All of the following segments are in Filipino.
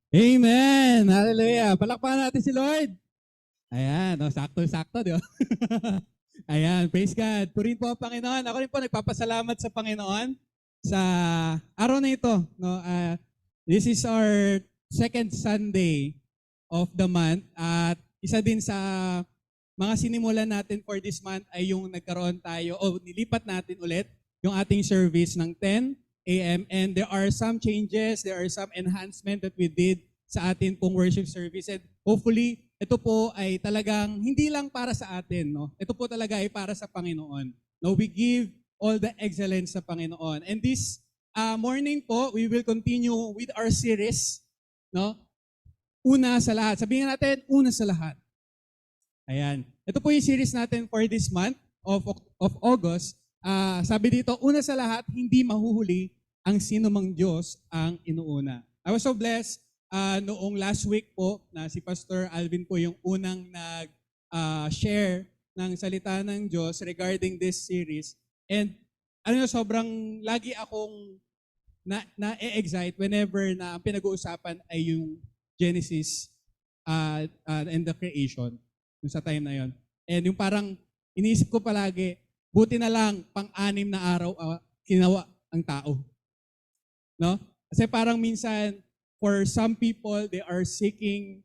Amen! Hallelujah! Palakpakan natin si Lord. Ayan, sakto-sakto, di ba? Ayan, praise God. Purihin po ang Panginoon. Ako rin po nagpapasalamat sa Panginoon sa araw na ito. No? This is our second Sunday of the month at isa din sa mga sinimulan natin for this month ay yung nagkaroon tayo o nilipat natin ulit yung ating service ng 10 a.m. and there are some changes, there are some enhancement that we did sa atin pong worship service and hopefully ito po ay talagang hindi lang para sa atin, no? Ito po talaga ay para sa Panginoon. No, we give all the excellence sa Panginoon. And this morning po, we will continue with our series, no? Una sa lahat. Sabihin natin, una sa lahat. Ayan. Ito po yung series natin for this month of August. Sabi dito, una sa lahat, hindi mahuhuli ang sinumang Diyos ang inuuna. I was so blessed noong last week po na si Pastor Alvin po yung unang nag-share ng salita ng Diyos regarding this series. And sobrang lagi akong na-excite whenever na ang pinag-uusapan ay yung Genesis and the creation yung sa time na yon. And yung parang iniisip ko palagi, buti na lang pang-anim na araw ginawa ang tao. No? Kasi parang minsan for some people, they are seeking,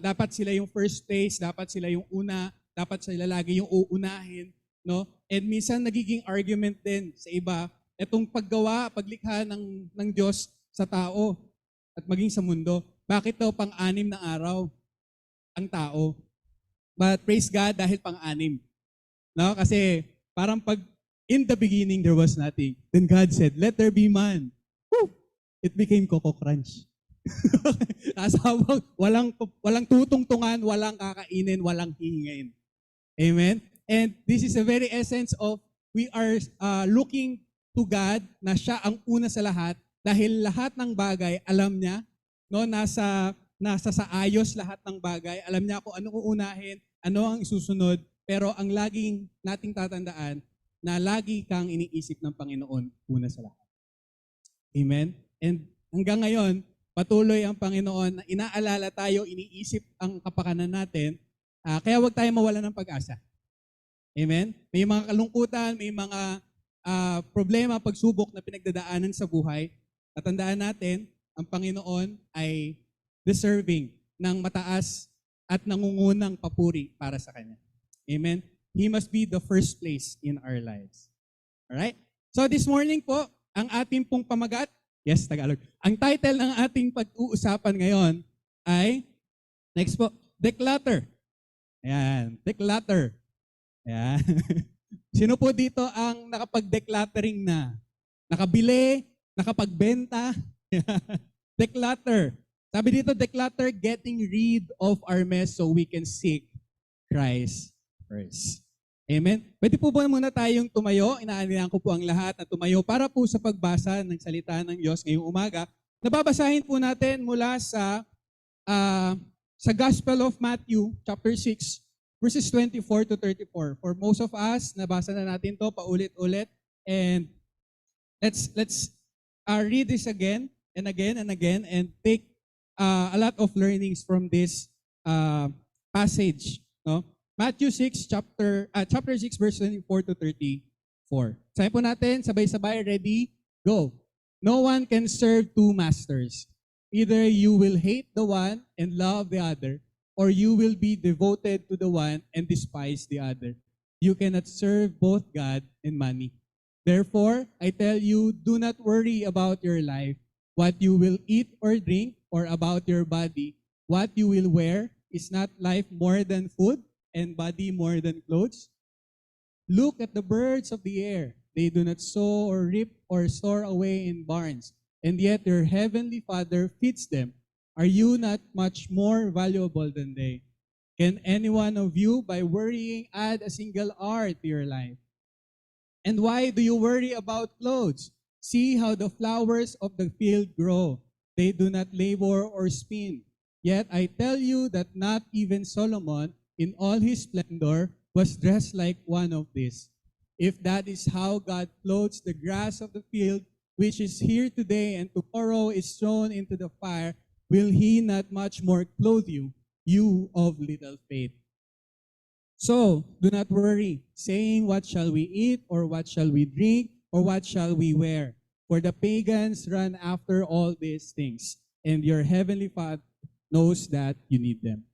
dapat sila yung first place, dapat sila yung una, dapat sila lagi yung uunahin. No? And minsan nagiging argument din sa iba, itong paggawa, paglikha ng Diyos sa tao at maging sa mundo. Bakit daw pang-anim na araw ang tao? But praise God dahil pang-anim. No? Kasi parang pag in the beginning there was nothing. Then God said, let there be man. Woo! It became Coco Crunch. walang tutungtungan, walang kakainin, walang hihingain. Amen? And this is the very essence of we are looking to God na siya ang una sa lahat dahil lahat ng bagay alam niya, no, nasa sa ayos lahat ng bagay, alam niya kung ano uunahin, ano ang isusunod, pero ang laging nating tatandaan na lagi kang iniisip ng Panginoon una sa lahat. Amen? And hanggang ngayon, patuloy ang Panginoon na inaalala tayo, iniisip ang kapakanan natin, kaya huwag tayo mawala ng pag-asa. Amen? May mga kalungkutan, may mga problema, pagsubok na pinagdadaanan sa buhay. Tatandaan natin, ang Panginoon ay deserving ng mataas at nangungunang papuri para sa Kanya. Amen? He must be the first place in our lives. Alright? So this morning po, ang ating pong pamagat, yes, Tagalog. Ang title ng ating pag-uusapan ngayon ay, next po, declutter. Ayan, declutter. Ayan. Sino po dito ang nakapag-decluttering na? Nakabili, nakapagbenta? Declutter. Sabi dito, declutter, getting rid of our mess so we can seek Christ first. Amen? Pwede po ba muna tayong tumayo? Inaanihan ko po ang lahat na tumayo para po sa pagbasa ng salita ng Diyos ngayong umaga. Nababasahin po natin mula sa Gospel of Matthew, chapter 6, verses 24 to 34. For most of us, nabasa na natin to paulit-ulit. And let's read this again and again and again and take a lot of learnings from this passage. No? Matthew 6, chapter 6, verse 24 to 34. Sabi po natin, sabay-sabay, ready, go. No one can serve two masters. Either you will hate the one and love the other, or you will be devoted to the one and despise the other. You cannot serve both God and money. Therefore, I tell you, do not worry about your life, what you will eat or drink, or about your body, what you will wear. Is not life more than food, and body more than clothes? Look at the birds of the air. They do not sow or reap or store away in barns, and yet your heavenly Father feeds them. Are you not much more valuable than they? Can any one of you, by worrying, add a single hour to your life? And why do you worry about clothes? See how the flowers of the field grow. They do not labor or spin. Yet I tell you that not even Solomon, in all his splendor, was dressed like one of these. If that is how God clothes the grass of the field, which is here today and tomorrow is thrown into the fire, will He not much more clothe you, you of little faith? So, do not worry, saying, what shall we eat, or what shall we drink, or what shall we wear? For the pagans run after all these things, and your heavenly Father knows that you need them.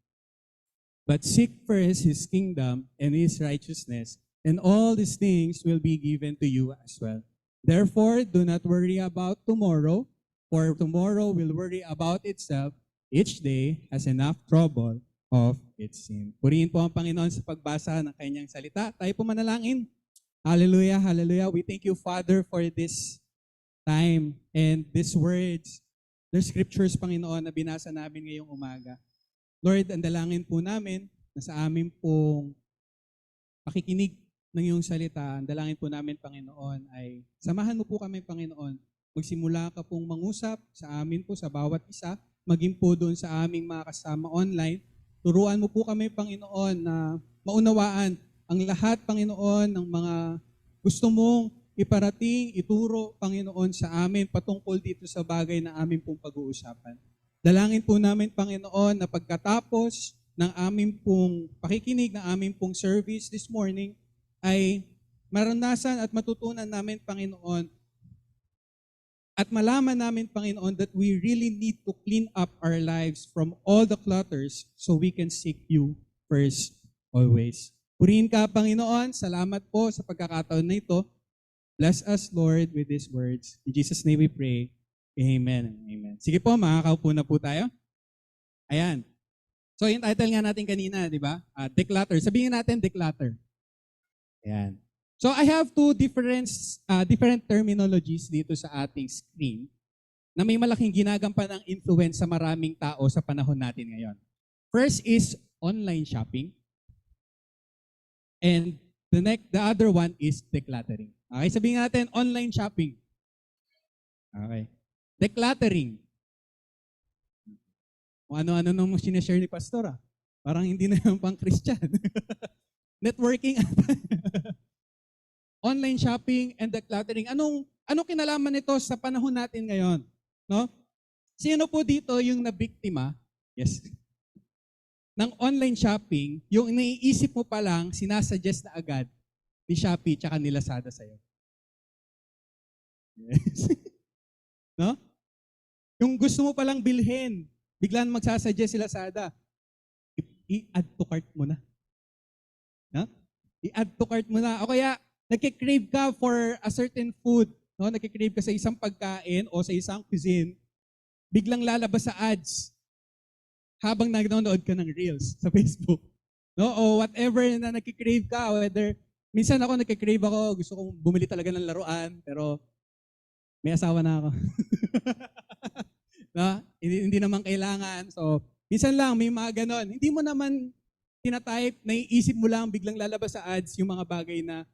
But seek first His kingdom and His righteousness, and all these things will be given to you as well. Therefore, do not worry about tomorrow, for tomorrow will worry about itself. Each day has enough trouble of its sin. Purihin po ang Panginoon sa pagbasa ng kanyang salita. Tayo po manalangin. Hallelujah, hallelujah. We thank you, Father, for this time and these words, the scriptures, Panginoon, na binasa namin ngayong umaga. Lord, ang dalangin po namin na sa amin pong pakikinig ng iyong salita, ang dalangin po namin, Panginoon, ay samahan mo po kami, Panginoon. Magsimula ka pong mangusap sa amin po, sa bawat isa, maging po doon sa aming mga kasama online. Turuan mo po kami, Panginoon, na maunawaan ang lahat, Panginoon, ng mga gusto mong iparating, ituro, Panginoon, sa amin patungkol dito sa bagay na amin pong pag-uusapan. Dalangin po namin, Panginoon, na pagkatapos ng aming pong pakikinig, ng aming pong service this morning, ay maranasan at matutunan namin, Panginoon, at malaman namin, Panginoon, that we really need to clean up our lives from all the clutters so we can seek you first always. Purihin ka, Panginoon. Salamat po sa pagkakataon na ito. Bless us, Lord, with these words. In Jesus' name we pray. Amen and amen. Sige po, makakaupo na po tayo. Ayan. So, yung title nga natin kanina, di ba? Declutter. Sabihin natin, declutter. Ayan. So I have two different terminologies dito sa ating screen na may malaking ginagampan ng influence sa maraming tao sa panahon natin ngayon. First is online shopping. And the other one is decluttering. Okay, sabihin natin online shopping. Okay. Decluttering. Kung ano-ano nung sinashare ni Pastor. Parang hindi na yung pang Christian. Networking. Online shopping and decluttering. Anong kinalaman nito sa panahon natin ngayon? No? Sino po dito yung nabiktima? Yes. Ng online shopping, yung naiisip mo pa lang, sinasuggest na agad ni Shopee tsaka ni Lazada sa'yo. Yes. No? Yung gusto mo palang bilhin, biglang magsasuggest si Lazada, i-add to cart mo na. No? I-add to cart mo na. O kaya, nagkikrave ka for a certain food, no? Nagkikrave ka sa isang pagkain o sa isang cuisine, biglang lalabas sa ads habang nanonood ka ng Reels sa Facebook. No? O whatever na nagkikrave ka, whether, minsan ako nagkikrave ako, gusto kong bumili talaga ng laruan, pero may asawa na ako. No? Hindi naman kailangan. So, minsan lang, may mga ganon. Hindi mo naman tinatype, naiisip mo lang, biglang lalabas sa ads yung mga bagay na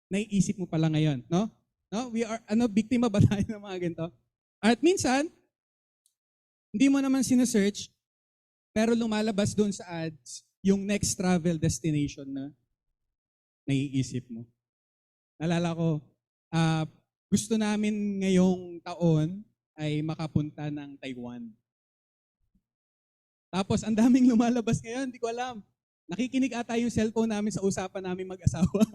naiisip mo pala ngayon, no? No? We are biktima ba tayo ng mga ganito? At minsan, hindi mo naman sinesearch, pero lumalabas doon sa ads yung next travel destination na naiisip mo. Nalala ko, gusto namin ngayong taon ay makapunta ng Taiwan. Tapos, ang daming lumalabas ngayon, hindi ko alam. Nakikinig ata yung cellphone namin sa usapan namin mag-asawa.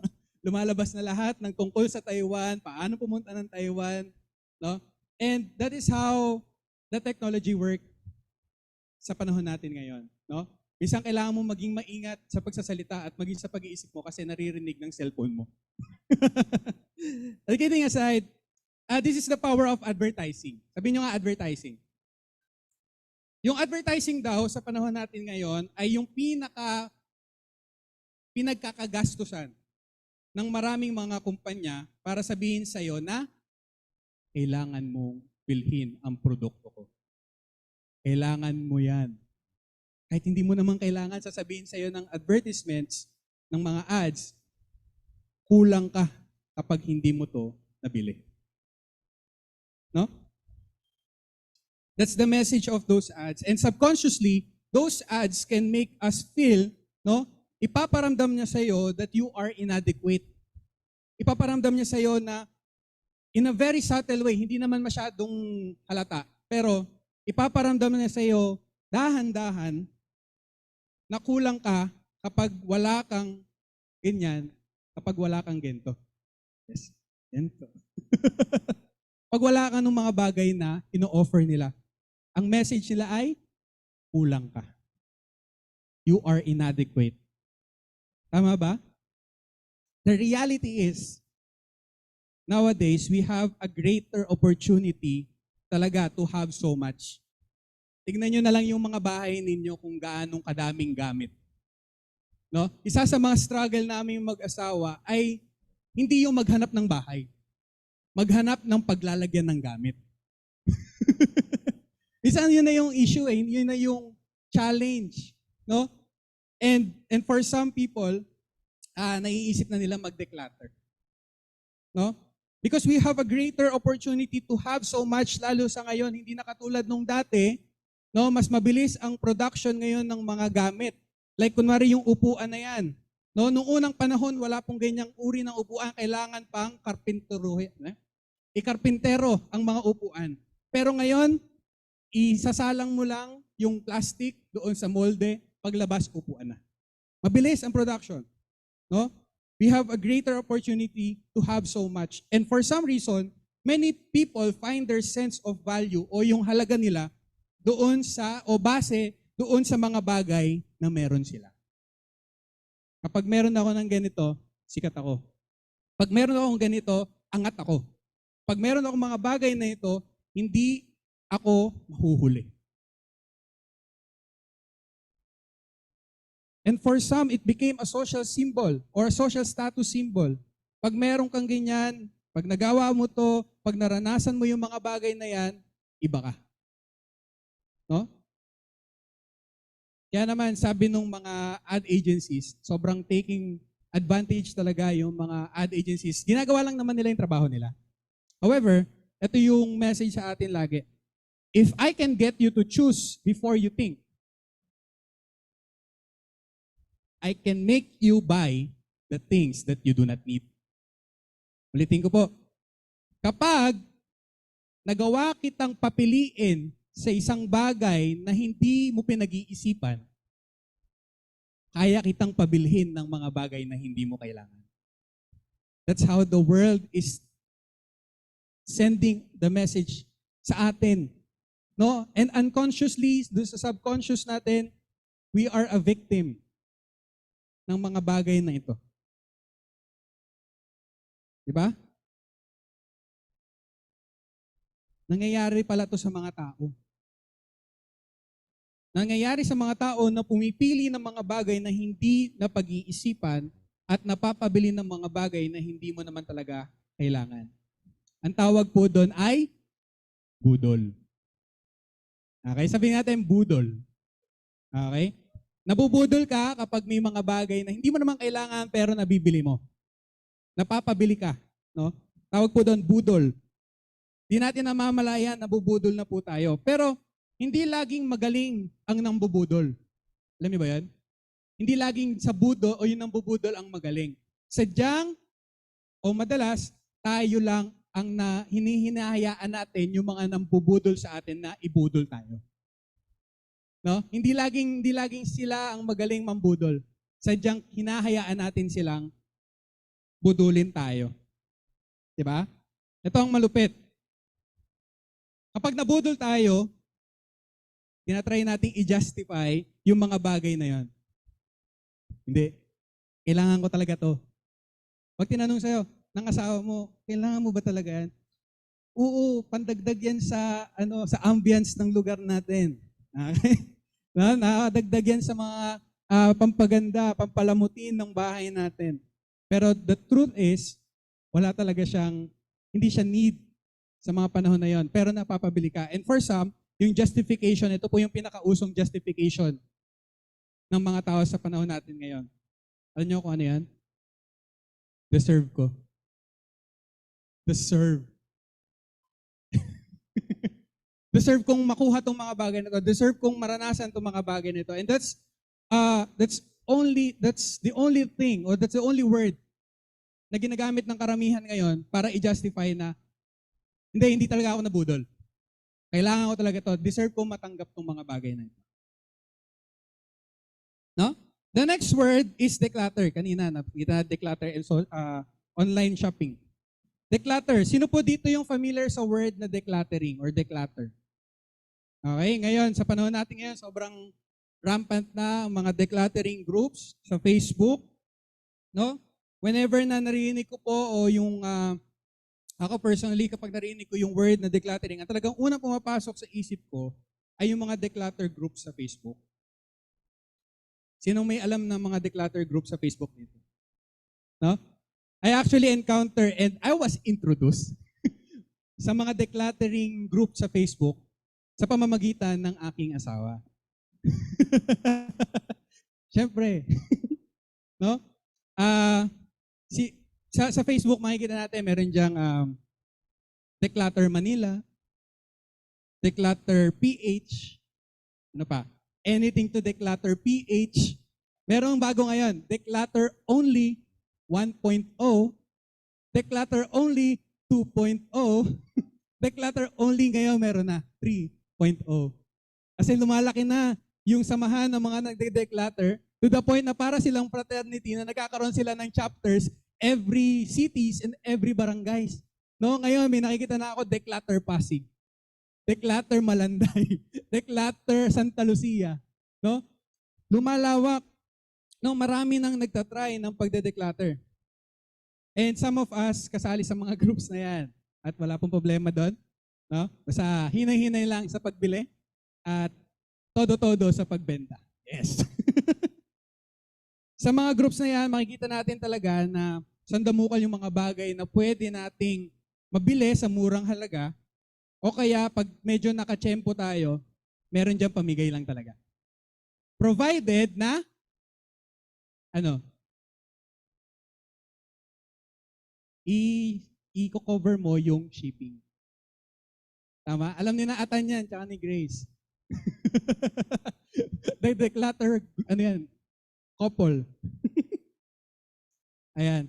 Lumalabas na lahat ng tungkol sa Taiwan, paano pumunta ng Taiwan, no? And that is how the technology work sa panahon natin ngayon, no? Minsan kailangan mo maging maingat sa pagsasalita at maging sa pag-iisip mo kasi naririnig ng cellphone mo. Kidding aside, this is the power of advertising. Sabihin nyo nga advertising. Yung advertising daw sa panahon natin ngayon ay yung pinagkakagastusan ng maraming mga kumpanya para sabihin sa'yo na kailangan mong bilhin ang produkto ko. Kailangan mo yan. Kahit hindi mo naman kailangan, sasabihin sa'yo ng advertisements, ng mga ads, kulang ka kapag hindi mo to nabili. No? That's the message of those ads. And subconsciously, those ads can make us feel, no? Ipaparamdam niya sa iyo that you are inadequate. Ipaparamdam niya sa iyo na in a very subtle way, hindi naman masyadong halata, pero Ipaparamdam niya sa iyo, dahan-dahan, na kulang ka kapag wala kang ganyan, kapag wala kang gento. Yes, gento. Pag wala ka ng mga bagay na ino-offer nila, ang message nila ay, kulang ka. You are inadequate. Tama ba? The reality is, nowadays, we have a greater opportunity talaga to have so much. Tignan nyo na lang yung mga bahay ninyo kung gaanong kadaming gamit. No? Isa sa mga struggle namin mag-asawa ay hindi yung maghanap ng bahay. Maghanap ng paglalagyan ng gamit. Isa yun na yung issue eh. Yun na yung challenge. No? And for some people, naiisip na nila mag-declutter. No? Because we have a greater opportunity to have so much, lalo sa ngayon, hindi na katulad nung dati, no, mas mabilis ang production ngayon ng mga gamit. Like kunwari yung upuan na yan. No, noong unang panahon, wala pong ganyang uri ng upuan, kailangan pang karpintero. Ikarpintero ang mga upuan. Pero ngayon, isasalang mo lang yung plastic doon sa molde, paglabas upuan na. Mabilis ang production. No? We have a greater opportunity to have so much. And for some reason, many people find their sense of value o yung halaga nila doon sa, o base doon sa mga bagay na meron sila. Kapag meron ako ng ganito, sikat ako. Pag meron akong ganito, angat ako. Pag meron akong mga bagay na ito, hindi ako mahuhuli. And for some, it became a social symbol or a social status symbol. Pag meron kang ganyan, pag nagawa mo to, pag naranasan mo yung mga bagay na yan, iba ka. No? Kaya naman, sabi nung mga ad agencies, sobrang taking advantage talaga yung mga ad agencies. Ginagawa lang naman nila yung trabaho nila. However, ito yung message sa atin lagi. If I can get you to choose before you think, I can make you buy the things that you do not need. Ulitin ko po. Kapag nagawa kitang papiliin sa isang bagay na hindi mo pinag-iisipan, kaya kitang pabilhin ng mga bagay na hindi mo kailangan. That's how the world is sending the message sa atin. No? And unconsciously, sa subconscious natin, we are a victim ng mga bagay na ito. Diba? Nangyayari pala to sa mga tao. Nangyayari sa mga tao na pumipili ng mga bagay na hindi na pag-iisipan at napapabili ng mga bagay na hindi mo naman talaga kailangan. Ang tawag po doon ay budol. Okay, sabihin natin budol. Okay? Nabubudol ka kapag may mga bagay na hindi mo naman kailangan pero nabibili mo. Napapabili ka. No? Tawag po doon budol. Di natin namamalayan, nabubudol na po tayo. Pero hindi laging magaling ang nambubudol. Alam niyo ba yan? Hindi laging sa budo o yung nambubudol ang magaling. Sadyang o madalas tayo lang ang hinihinahayaan natin yung mga nambubudol sa atin na ibudol tayo. No? Hindi laging sila ang magaling mambudol. Sadyang hinahayaan natin silang budulin tayo. 'Di ba? Ito ang malupit. Kapag nabudol tayo, tinatry nating i-justify yung mga bagay na 'yon. Hindi. Kailangan ko talaga 'to. Pag tinanong sa'yo, ng asawa mo, kailangan mo ba talaga yan? Oo, pandagdag yan sa ambience ng lugar natin. Okay? Nakadagdag yan sa mga pampaganda, pampalamutin ng bahay natin. Pero the truth is, wala talaga hindi siya need sa mga panahon na yon. Pero napapabili ka. And for some, yung justification, ito po yung pinakausong justification ng mga tao sa panahon natin ngayon. Alam niyo kung ano yan? Deserve ko. Deserve. Deserve kong makuha tong mga bagay na to. Deserve kong maranasan tong mga bagay na to. And that's the only thing or that's the only word na ginagamit ng karamihan ngayon para i-justify na hindi talaga ako nabudol. Kailangan ko talaga to. Deserve ko matanggap tong mga bagay na ito. No? The next word is declutter. Kanina, nakita na declutter and so, online shopping. Declutter. Sino po dito yung familiar sa word na decluttering or declutter? Okay, ngayon, sa panahon natin ngayon, sobrang rampant na ang mga decluttering groups sa Facebook. No? Whenever na narinig ko po o yung, ako personally, kapag narinig ko yung word na decluttering, ang talagang unang pumapasok sa isip ko ay yung mga declutter groups sa Facebook. Sinong may alam ng mga declutter groups sa Facebook dito? No? I actually encounter and I was introduced sa mga decluttering group sa Facebook sa pamamagitan ng aking asawa. Siyempre. No? Sa Facebook makikita natin meron diyang Declutter Manila, Declutter PH, ano pa? Anything to Declutter PH. Merong bago ngayon, Declutter Only 1.0, Declutter Only 2.0, Declutter Only ngayon meron na 3.0. Kasi lumalaki na yung samahan ng mga nagde-declutter to the point na para silang fraternity na nagkakaroon sila ng chapters every cities and every barangays. No, ngayon may nakikita na ako Declutter Pasig, Declutter Malanday, Declutter Santa Lucia, no? Lumalawak. No, marami nang nagtatry ng pagde-declutter. And some of us kasali sa mga groups na 'yan at wala pong problema doon, no? Basta hinay-hinay lang sa pagbili at todo-todo sa pagbenta. Yes. Sa mga groups na 'yan, makikita natin talaga na sandamukal yung mga bagay na pwede nating mabili sa murang halaga. O kaya pag medyo nakatsyempo tayo, meron dyan pamigay lang talaga. Provided na, i-cover mo yung shipping. Tama? Alam ni na Atan yan, tsaka ni Grace. Declutter, couple. Ayan.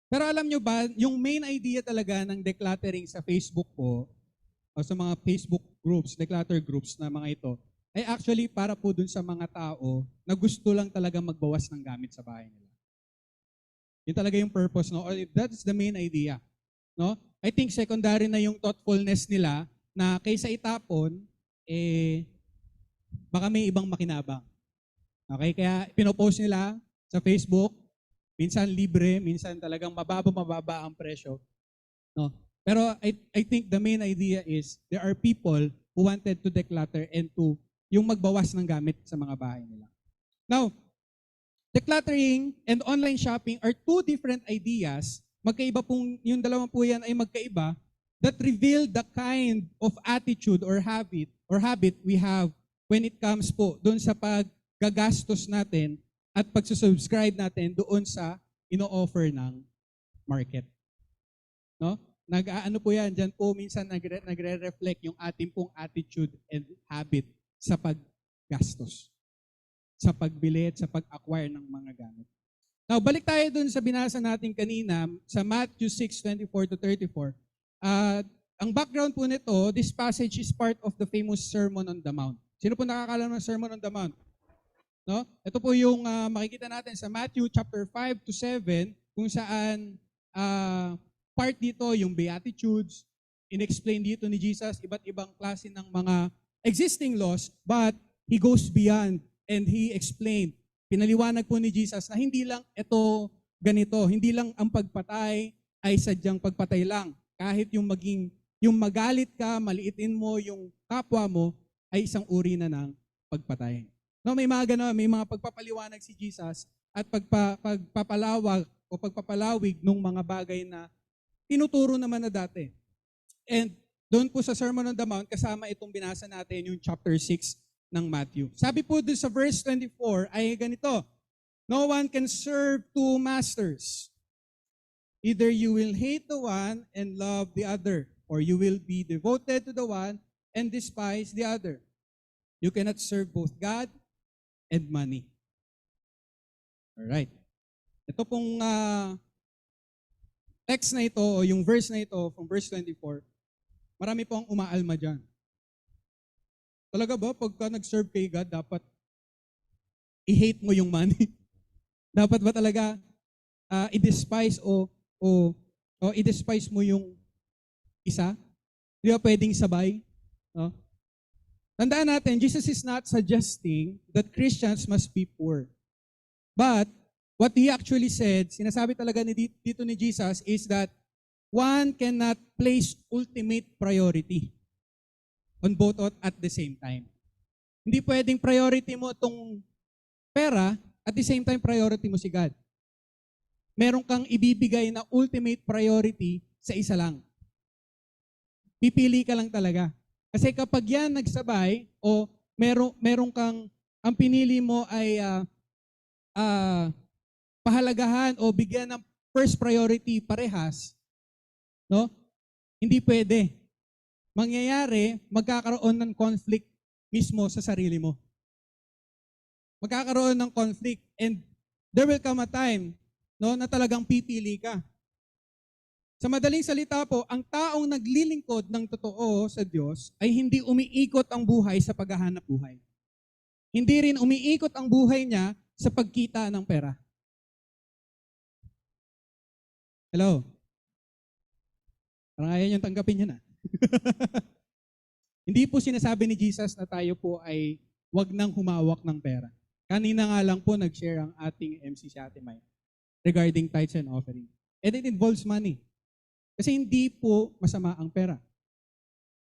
Pero alam nyo ba, yung main idea talaga ng decluttering sa Facebook po, o sa mga Facebook groups, declutter groups na mga ito, ay actually para po dun sa mga tao na gusto lang talaga magbawas ng gamit sa bahay nila. Yun talaga yung purpose, no? That's the main idea, no? I think secondary na yung thoughtfulness nila na kaysa itapon, baka may ibang makinabang. Okay? Kaya pinopost nila sa Facebook, minsan libre, minsan talagang mababa ang presyo. No? Pero I think the main idea is there are people who wanted to declutter and to yung magbawas ng gamit sa mga bahay nila. Now, decluttering and online shopping are two different ideas. Magkaiba pong, yung dalawang po yan ay magkaiba that reveal the kind of attitude or habit we have when it comes po doon sa paggagastos natin at pagsusubscribe natin doon sa ino-offer ng market. No? Nag-aano po yan, dyan po minsan nagre-reflect yung ating pong attitude and habit sa paggastos, sa pagbili at sa pag-acquire ng mga gamit. Now, balik tayo doon sa binasa natin kanina sa Matthew 6:24-34. Ang background po nito, this passage is part of the famous Sermon on the Mount. Sino po nakakalam ng Sermon on the Mount? No? Ito po yung makikita natin sa Matthew chapter 5-7 kung saan part dito yung Beatitudes, in-explain dito ni Jesus iba't ibang klase ng mga existing laws, but He goes beyond and He explained. Pinaliwanag po ni Jesus na hindi lang ito ganito, hindi lang ang pagpatay ay sadyang pagpatay lang. Kahit yung magalit ka, maliitin mo yung kapwa mo, ay isang uri na ng pagpatay. No, may mga gano'n, may mga pagpapaliwanag si Jesus at pagpapalawag o pagpapalawig ng mga bagay na tinuturo naman na dati. And doon po sa Sermon on the Mount, kasama itong binasa natin, yung chapter 6 ng Matthew. Sabi po doon sa verse 24 ay ganito, no one can serve two masters. Either you will hate the one and love the other, or you will be devoted to the one and despise the other. You cannot serve both God and money. Alright. Ito pong text na ito, o yung verse na ito, from verse 24, Marami po ang umaalma dyan. Talaga ba, pagka nag-serve kay God, dapat i-hate mo yung money? Dapat ba talaga i-despise o i-despise mo yung isa? Di ba pwedeng sabay? No? Tandaan natin, Jesus is not suggesting that Christians must be poor. But what he actually said, sinasabi talaga dito ni Jesus is that one cannot place ultimate priority on both at the same time. Hindi pwedeng priority mo itong pera at the same time priority mo si God. Meron kang ibibigay na ultimate priority sa isa lang. Pipili ka lang talaga. Kasi kapag yan nagsabay o meron kang, ang pinili mo ay pahalagahan o bigyan ng first priority parehas, no? Hindi pwede. Mangyayari, magkakaroon ng conflict mismo sa sarili mo. Magkakaroon ng conflict and there will come a time, no, na talagang pipili ka. Sa madaling salita po, ang taong naglilingkod ng totoo sa Diyos ay hindi umiikot ang buhay sa paghahanap buhay. Hindi rin umiikot ang buhay niya sa pagkita ng pera. Hello? Parang ayaw niyang tanggapin yun, Hindi po sinasabi ni Jesus na tayo po ay wag nang humawak ng pera. Kanina nga lang po nag-share ang ating MC si Ate May regarding tithes and offering. And it involves money. Kasi hindi po masama ang pera.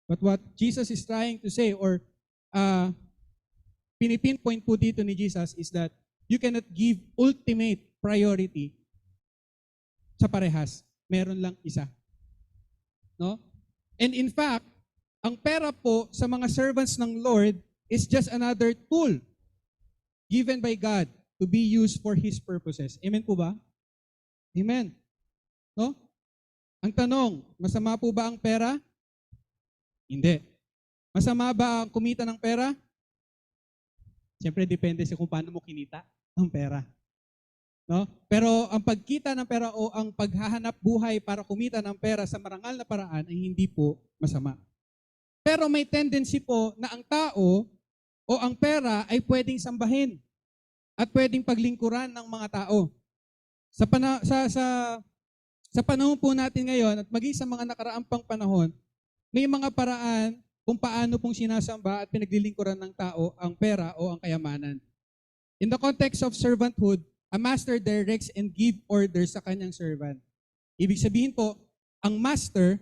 But what Jesus is trying to say or pinipinpoint po dito ni Jesus is that you cannot give ultimate priority sa parehas. Meron lang isa. No? And in fact, ang pera po sa mga servants ng Lord is just another tool given by God to be used for His purposes. Amen po ba? Amen. No? Ang tanong, masama po ba ang pera? Hindi. Masama ba ang kumita ng pera? Siyempre, depende sa kung paano mo kinita ang pera. No? Pero ang pagkita ng pera o ang paghahanap buhay para kumita ng pera sa marangal na paraan ay hindi po masama. Pero may tendency po na ang tao o ang pera ay pwedeng sambahin at pwedeng paglingkuran ng mga tao. Sa panahon po natin ngayon at maging sa mga nakaraang pang panahon, may mga paraan kung paano pong sinasamba at pinaglilingkuran ng tao ang pera o ang kayamanan. In the context of servanthood, a master directs and give orders sa kanyang servant. Ibig sabihin po, ang master,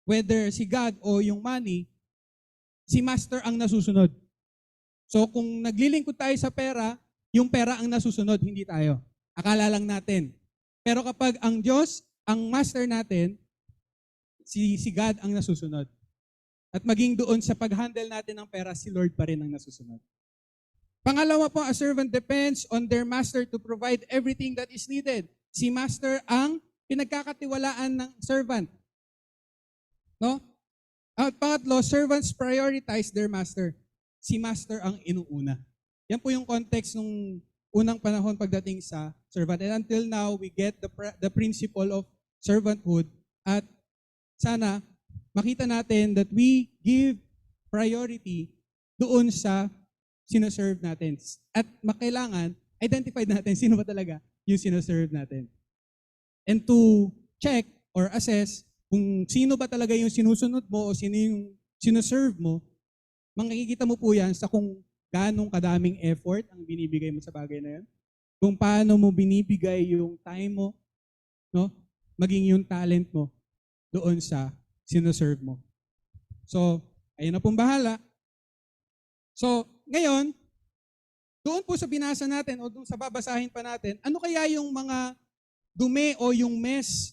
whether si God o yung money, si master ang nasusunod. So kung naglilingkod tayo sa pera, yung pera ang nasusunod, hindi tayo. Akala lang natin. Pero kapag ang Diyos, ang master natin, si God ang nasusunod. At maging doon sa pag-handle natin ng pera, si Lord pa rin ang nasusunod. Pangalawa po, a servant depends on their master to provide everything that is needed. Si master ang pinagkakatiwalaan ng servant. No? At pangatlo, servants prioritize their master. Si master ang inuuna. Yan po yung context ng unang panahon pagdating sa servant. And until now, we get the principle of servanthood at sana makita natin that we give priority doon sa sinoserve natin. At makailangan, identify natin sino ba talaga yung sinoserve natin. And to check or assess kung sino ba talaga yung sinusunod mo o sino yung sinoserve mo, makikita mo po yan sa kung ganong kadaming effort ang binibigay mo sa bagay na yan. Kung paano mo binibigay yung time mo, no? Maging yung talent mo doon sa sinoserve mo. So, ayun na pong bahala. So, ngayon, doon po sa binasa natin o doon sa babasahin pa natin, ano kaya yung mga dumi o yung mess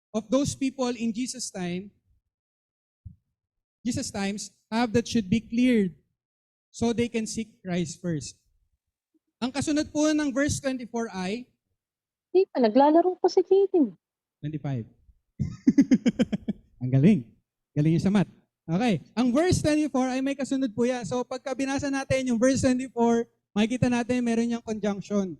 of those people in Jesus' times have that should be cleared so they can seek Christ first. Ang kasunod po ng verse 24 ay Di pa, naglalaro pa si Katie. 25. Ang galing. Galing yung sa math. Okay. Ang verse 24 ay may kasunod po yan. So pagka binasa natin yung verse 24, makikita natin meron niyang conjunction.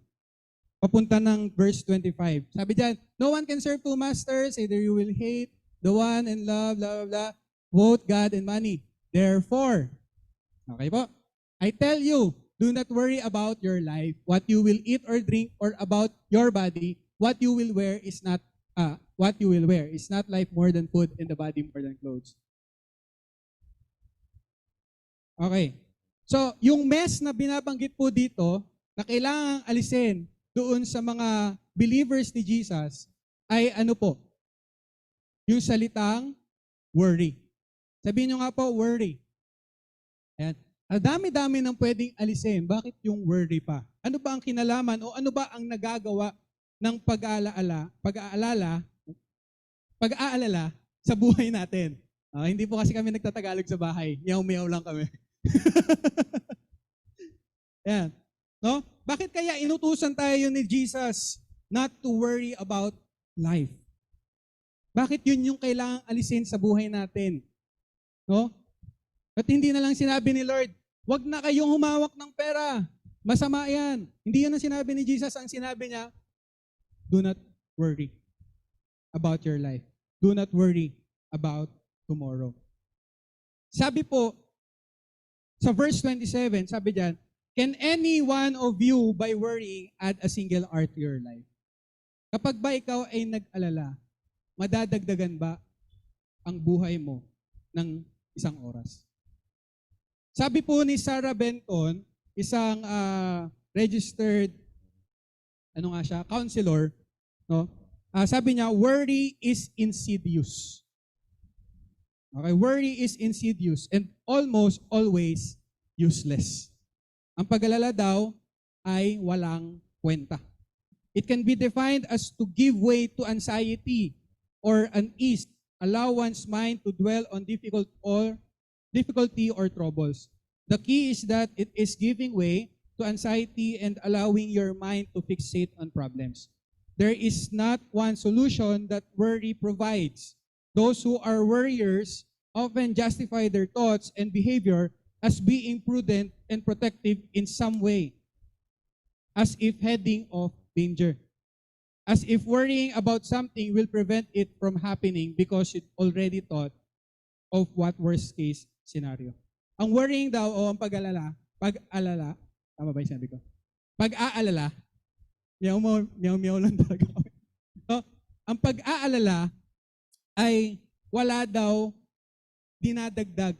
Papunta ng verse 25. Sabi dyan, no one can serve two masters, either you will hate the one and love, blah, blah, blah. Quote, God and money. Therefore, okay po, I tell you, do not worry about your life, what you will eat or drink, or about your body, what you will wear is not what you will wear. Is not life more than food and the body more than clothes? Okay. So, yung mess na binabanggit po dito, na kailangang alisin doon sa mga believers ni Jesus, ay ano po? Yung salitang worry. Sabihin nyo nga po, worry. Ayan. Ang dami-dami ng pwedeng alisin. Bakit yung worry pa? Ano ba ang kinalaman o ano ba ang nagagawa ng pag-aalala sa buhay natin? Hindi po kasi kami nagtatagalog sa bahay. Meow-meow lang kami. Ayan. No? Bakit kaya inutusan tayo ni Jesus not to worry about life? Bakit yun yung kailangang alisin sa buhay natin? No? At hindi na lang sinabi ni Lord, wag na kayong humawak ng pera. Masama yan. Hindi yan ang sinabi ni Jesus. Ang sinabi niya, do not worry about your life. Do not worry about tomorrow. Sabi po, sa verse 27, sabi diyan, can any one of you by worrying add a single hour to your life? Kapag ba ikaw ay nag-alala, madadagdagan ba ang buhay mo ng isang oras? Sabi po ni Sarah Benton, isang registered counselor, no? Sabi niya, worry is insidious. Okay, worry is insidious and almost always useless. Ang pag-alala daw ay walang kwenta. It can be defined as to give way to anxiety or unease, allow one's mind to dwell on difficulty or troubles. The key is that it is giving way to anxiety and allowing your mind to fixate on problems. There is not one solution that worry provides. Those who are worriers often justify their thoughts and behavior as being prudent and protective in some way, as if heading off danger. As if worrying about something will prevent it from happening because you already thought of what worst case scenario. Ang worrying daw o ang pag-alala, tama ba yung sabi ko? Pag-aalala, meow lang talaga kami. So, ang pag-aalala ay wala daw dinadagdag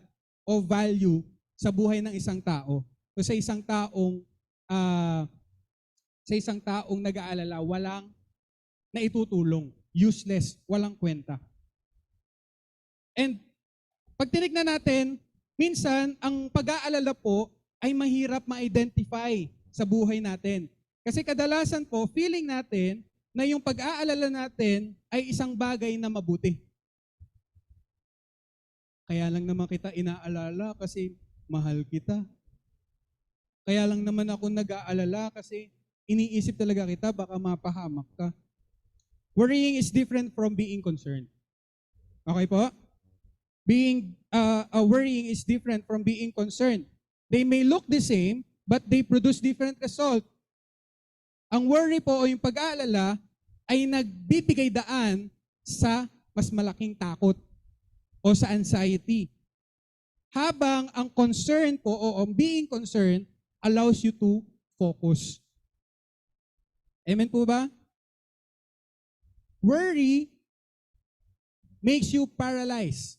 o value sa buhay ng isang tao. So sa isang taong nag-aalala, walang naitutulong, useless, walang kwenta. And pag tinignan natin, minsan ang pag-aalala po ay mahirap ma-identify sa buhay natin. Kasi kadalasan po, feeling natin na yung pag-aalala natin ay isang bagay na mabuti. Kaya lang naman kita inaalala kasi mahal kita. Kaya lang naman ako nag-aalala kasi iniisip talaga kita, baka mapahamak ka. Worrying is different from being concerned. Okay po? Worrying is different from being concerned. They may look the same, but they produce different results. Ang worry po o yung pag-aalala ay nagbibigay daan sa mas malaking takot o sa anxiety. Habang ang concern po o ang being concerned allows you to focus. Amen po ba? Worry makes you paralyzed.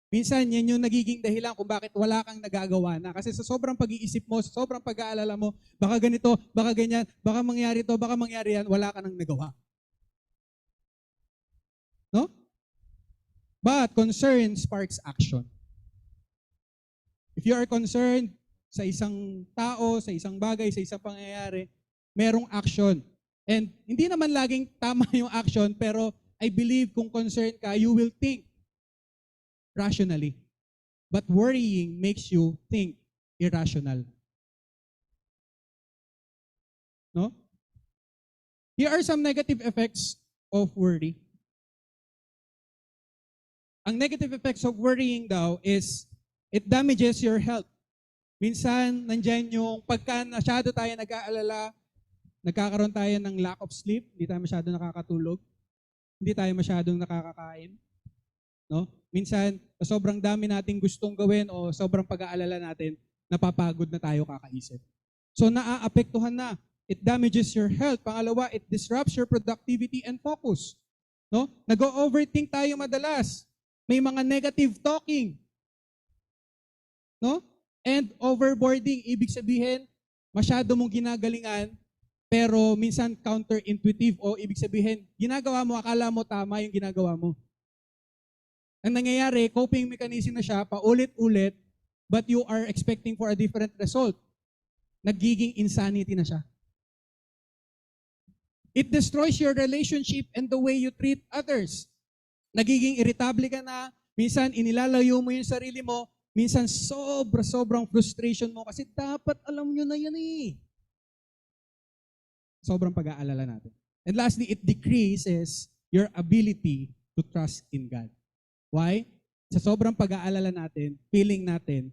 Minsan, yan yung nagiging dahilan kung bakit wala kang nagagawa na. Kasi sa sobrang pag-iisip mo, sa sobrang pag-aalala mo, baka ganito, baka ganyan, baka mangyari to, baka mangyari yan, wala ka nang nagawa. No? But concern sparks action. If you are concerned sa isang tao, sa isang bagay, sa isang pangyayari, merong action. And hindi naman laging tama yung action, pero I believe kung concerned ka, you will think rationally. But worrying makes you think irrational. No? Here are some negative effects of worry. Ang negative effects of worrying daw is it damages your health. Minsan, nandyan yung pagka masyado tayo nag-aalala, nagkakaroon tayo ng lack of sleep, hindi tayo masyado nakakatulog, hindi tayo masyadong nakakakain. No? minsan, sa sobrang dami nating gustong gawin o sobrang pag-aalala natin, napapagod na tayo kakaisip. So naaapektuhan na. It damages your health. Pangalawa, it disrupts your productivity and focus. No? Nag-overthink tayo madalas. May mga negative talking. No? And overboarding, ibig sabihin, masyado mong ginagalingan, pero minsan counterintuitive o ibig sabihin, ginagawa mo, akala mo tama yung ginagawa mo. Ang nangyayari, coping mechanism na siya, paulit-ulit, but you are expecting for a different result. Nagiging insanity na siya. It destroys your relationship and the way you treat others. Nagiging irritable ka na, minsan inilalayo mo yung sarili mo, minsan sobrang frustration mo kasi dapat alam nyo na yan eh. Sobrang pag-aalala natin. And lastly, it decreases your ability to trust in God. Why? Sa sobrang pag-aalala natin, feeling natin,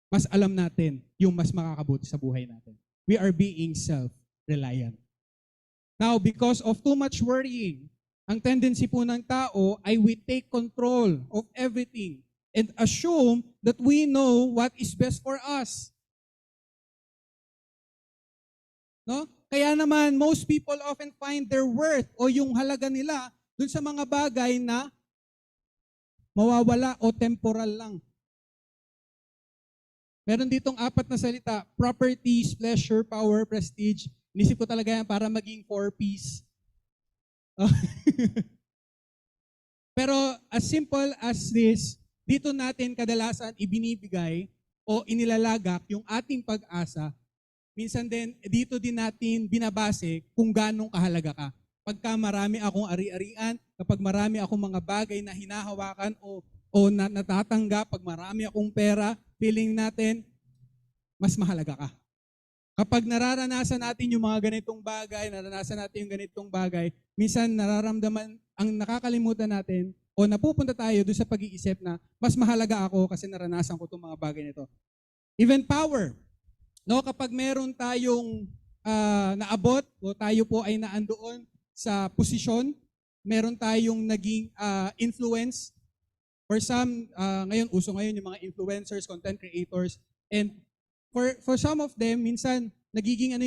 mas alam natin yung mas makakabuti sa buhay natin. We are being self-reliant. Now, because of too much worrying, ang tendency po ng tao ay we take control of everything and assume that we know what is best for us. No? Kaya naman, most people often find their worth o yung halaga nila dun sa mga bagay na mawawala o temporal lang. Meron ditong 4 na salita, properties, pleasure, power, prestige. Inisip ko talaga yan para maging 4Ps. Pero as simple as this, dito natin kadalasan ibinibigay o inilalagak yung ating pag-asa. Minsan din, dito din natin binabase kung ganong kahalaga ka. Pagka marami akong ari-arian, kapag marami akong mga bagay na hinahawakan o natatanggap, pag marami akong pera, feeling natin, mas mahalaga ka. Kapag nararanasan natin yung mga ganitong bagay, naranasan natin yung ganitong bagay, minsan nararamdaman, ang nakakalimutan natin, o napupunta tayo doon sa pag-iisip na mas mahalaga ako kasi naranasan ko itong mga bagay nito. Even power. No, kapag meron tayong naabot o tayo po ay naandoon sa posisyon, meron tayong naging influence. For some, ngayon, uso ngayon yung mga influencers, content creators, and for some of them, minsan, nagiging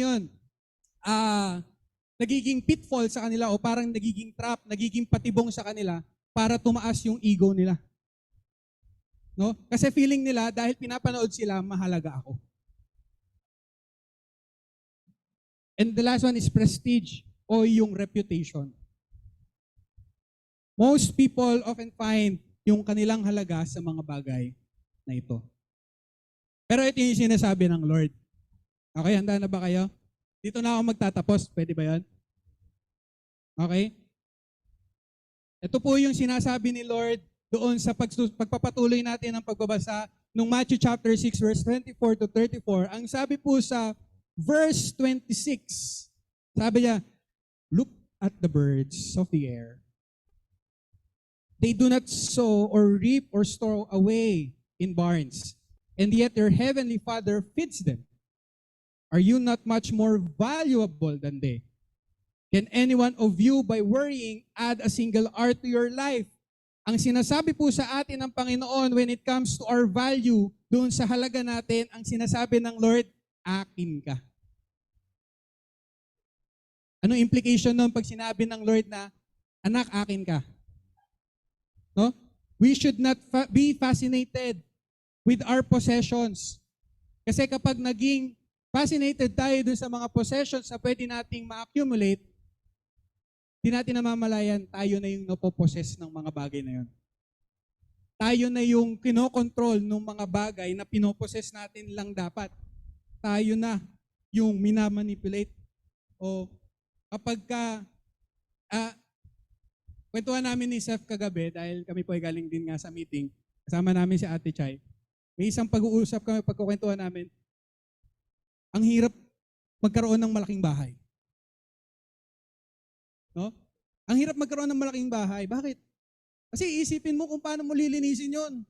nagiging pitfall sa kanila o parang nagiging trap, nagiging patibong sa kanila para tumaas yung ego nila. No? Kasi feeling nila, dahil pinapanood sila, mahalaga ako. And the last one is prestige o yung reputation. Most people often find yung kanilang halaga sa mga bagay na ito. Pero ito yung sinasabi ng Lord. Okay, handa na ba kayo? Dito na ako magtatapos. Pwede ba yan? Okay? Ito po yung sinasabi ni Lord doon sa pagpapatuloy natin ng pagbabasa nung Matthew chapter 6 verse 24 to 34. Ang sabi po sa verse 26, sabi niya, look at the birds of the air. They do not sow or reap or store away in barns, and yet your heavenly Father feeds them. Are you not much more valuable than they? Can anyone of you, by worrying, add a single hour to your life? Ang sinasabi po sa atin ng Panginoon when it comes to our value, doon sa halaga natin, ang sinasabi ng Lord, akin ka. Anong implication nun pag sinabi ng Lord na, anak, akin ka? No? We should not be fascinated with our possessions. Kasi kapag naging fascinated tayo dun sa mga possessions na pwede nating ma-accumulate, di natin namamalayan, tayo na yung napopossess ng mga bagay na yun. Tayo na yung kinokontrol ng mga bagay na pinopossess natin lang dapat. Tayo na yung minamanipulate. O kapag ka, kwentuhan namin ni Seth kagabi, dahil kami po ay galing din nga sa meeting, kasama namin si Ate Chay, may isang pag-uusap kami, pagkukwentuhan namin, ang hirap magkaroon ng malaking bahay. No? Ang hirap magkaroon ng malaking bahay. Bakit? Kasi iisipin mo kung paano mo lilinisin yon.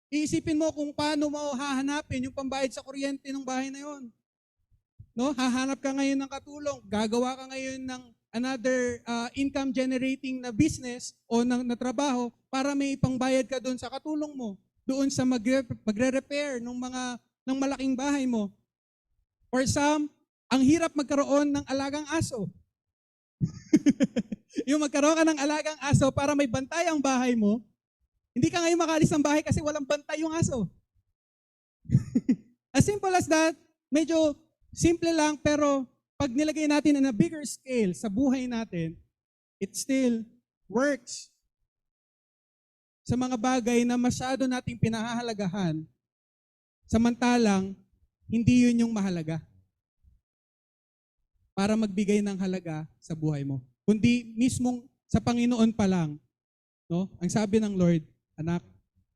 Iisipin mo kung paano mo hahanapin yung pambayad sa kuryente ng bahay na yon. No? Hahanap ka ngayon ng katulong. Gagawa ka ngayon ng another income generating na business o na trabaho para may ipangbayad ka doon sa katulong mo, doon sa magre-repair ng malaking bahay mo. For some, ang hirap magkaroon ng alagang aso. Yung magkaroon ka ng alagang aso para may bantay ang bahay mo, hindi ka ngayon makalis ng bahay kasi walang bantay yung aso. As simple as that, medyo simple lang, pero pag nilagay natin in a bigger scale sa buhay natin, it still works. Sa mga bagay na masyado nating pinahahalagahan, samantalang hindi yun yung mahalaga para magbigay ng halaga sa buhay mo. Kundi mismong sa Panginoon pa lang, no? Ang sabi ng Lord, anak,